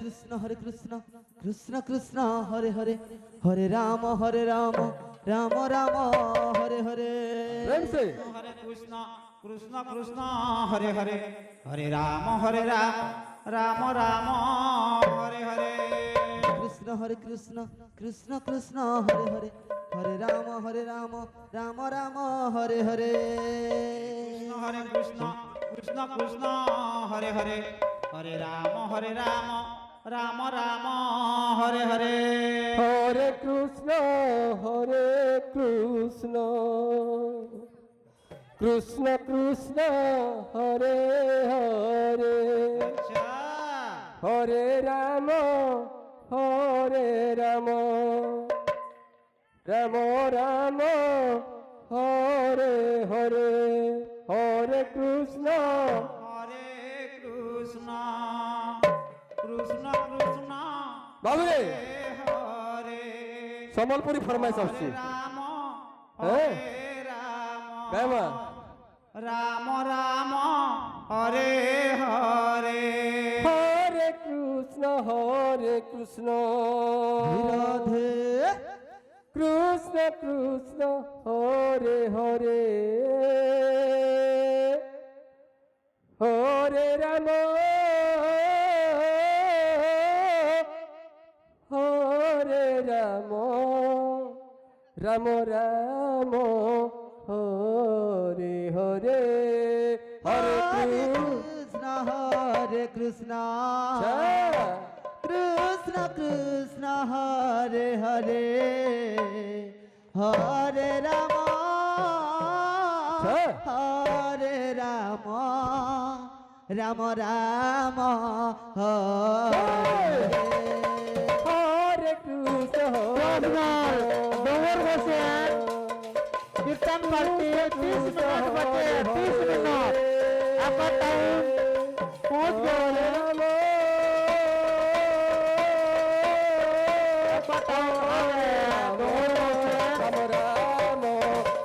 কৃষ্ণ কৃষ্ণ কৃষ্ণ হরে হরে হরে রাম রাম রাম হরে হরে प्रेम से हरे कृष्ण कृष्ण कृष्ण हरे हरे हरे राम राम राम हरे हरे কৃষ্ণ কৃষ্ণ কৃষ্ণ হরে হরে হরে রাম রাম রাম হরে হরে हरे कृष्ण कृष्ण कृष्ण हरे हरे हरे राम राम राम हरे हरे हरे कृष्ण कृष्ण कृष्ण हरे हरे अच्छा हरे राम राम राम हरे हरे हरे कृष्ण कृष्ण कृष्ण बाबू रे हरे সম্বলপুরি ফরমাইশ আসছে राम হ্যাঁ राम গায়মা राम राम हरे हरे हरे कृष्ण রাধে कृष्ण कृष्ण हरे हरे हरे राम राम राम हरे हरे हरे হরে কৃষ্ণ কৃষ্ণ কৃষ্ণ হরে হরে হরে রাম রাম রাম হরে हरे कृष्ण कीर्तन करते 30 मिनट बचे 30 मिनट आपका टाइम पहुंच गया आपका टाइम आ गया राम राम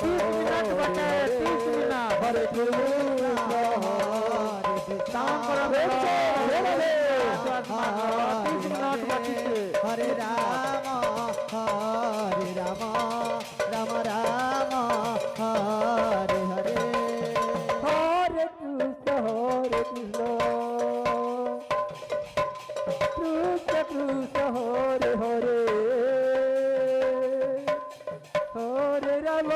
30 मिनट बचे 30 मिनट हरे कृष्ण काम करो बच्चे 30 मिनट बचे हरे राम राम राम हरे हरे हरे कृष्ण कृष्ण कृष्ण हरे हरे हरे राम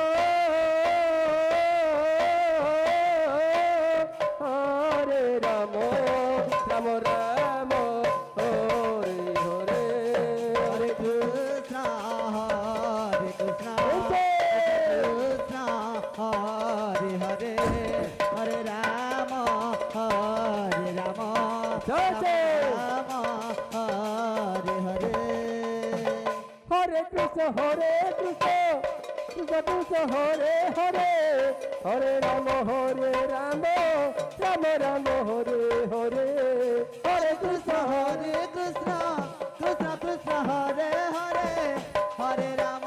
राम राम हरे हरे हरे कृष्ण कृष्ण हरे हरे हरे राम जैसे हरे हरे हरे कृष्ण कृष्ण कृष्ण हरे हरे हरे राम राम राम हरे हरे हरे कृष्ण कृष्ण कृष्ण हरे हरे हरे राम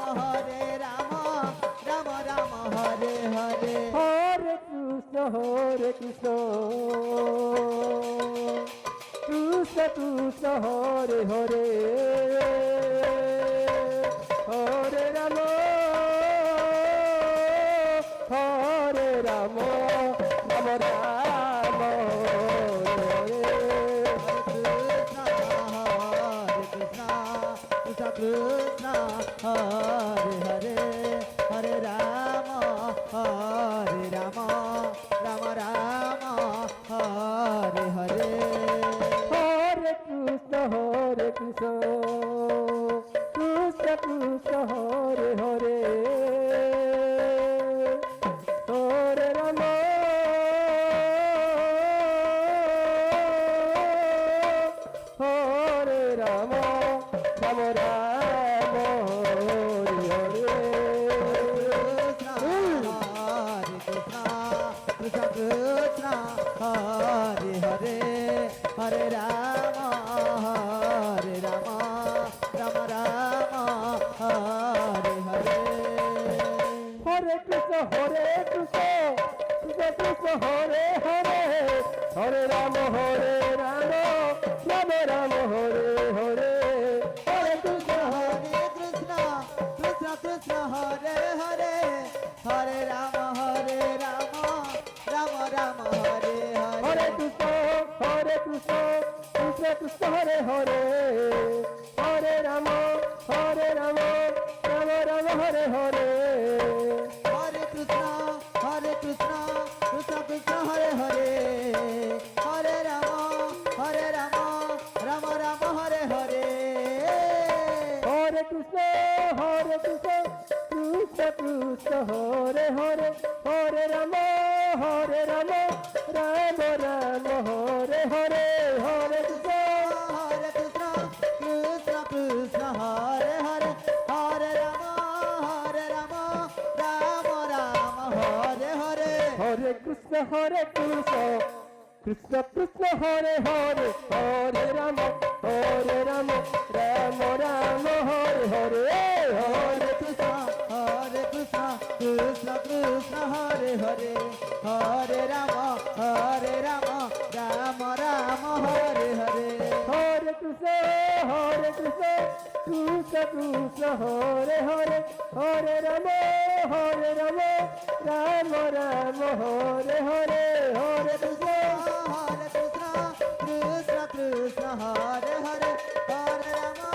राम राम हरे हरे हरे कृष्ण कृष्ण कृष्ण हरे हरे हरे राम राम राम हरे कृष्ण हरे हरे हरे राम राम राम हरे हरे हरे कृष्ण कृष्ण कृष्ण हरे हरे हरे राम राम राम हरे हरे कृष्ण हरे हरे हरे राम राम राम हरे हरे हरे कृष्ण कृष्ण कृष्ण हरे हरे हरे राम राम राम हरे কৃষ্ণ কৃষ্ণ কৃষ্ণ হরে হরে হরে রাম রাম রাম হরে হরে হরে কৃষ্ণ কৃষ্ণ কৃষ্ণ হরে হরে হরে রাম রাম রাম হরে হরে হরে কৃষ্ণ কৃষ্ণ কৃষ্ণ হরে হরে হরে রাম রাম রাম হরে হরে হরে কৃষ্ণ হরে কৃষ্ণ কৃষ্ণ কৃষ্ণ হরে হরে হরে রাম রাম রাম হরে হরে হরে কৃষ্ণ কৃষ্ণ কৃষ্ণ হরে হরে হরে রাম রাম রাম হরে হরে হরে কৃষ্ণ কৃষ্ণ কৃষ্ণ হরে হরে হরে রাম রাম রাম হরে হরে হরে কৃষ্ণ কৃষ্ণ কৃষ্ণ হরে হরে হরে রাম রাম রাম হরে হরে হরে কৃষ্ণ হরে কৃষ্ণ কৃষ্ণ কৃষ্ণ হরে হরে হরে রাম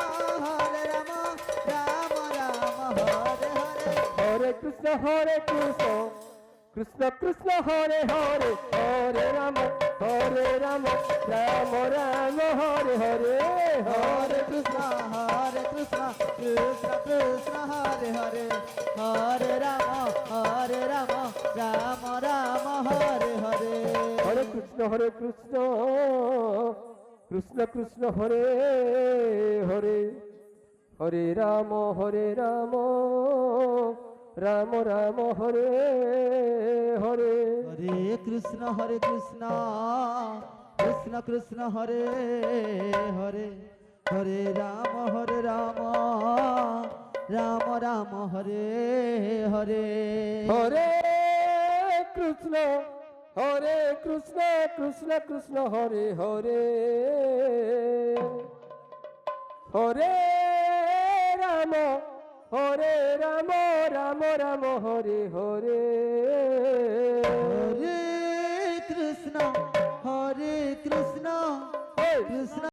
রাম হরে হরে হরে কৃষ্ণ কৃষ্ণ কৃষ্ণ হরে হরে হরে রাম রাম রাম হরে হরে হরে কৃষ্ণ কৃষ্ণ কৃষ্ণ হরে হরে হরে রাম রাম হরে হরে হরে কৃষ্ণ কৃষ্ণ কৃষ্ণ হরে হরে হরে রাম রাম রাম হরে হরে হরে কৃষ্ণ কৃষ্ণ কৃষ্ণ হরে হরে হরে রাম রাম রাম হরে হরে হরে কৃষ্ণ কৃষ্ণ কৃষ্ণ হরে হরে হরে রাম রাম রাম হরে হরে হরে কৃষ্ণ কৃষ্ণ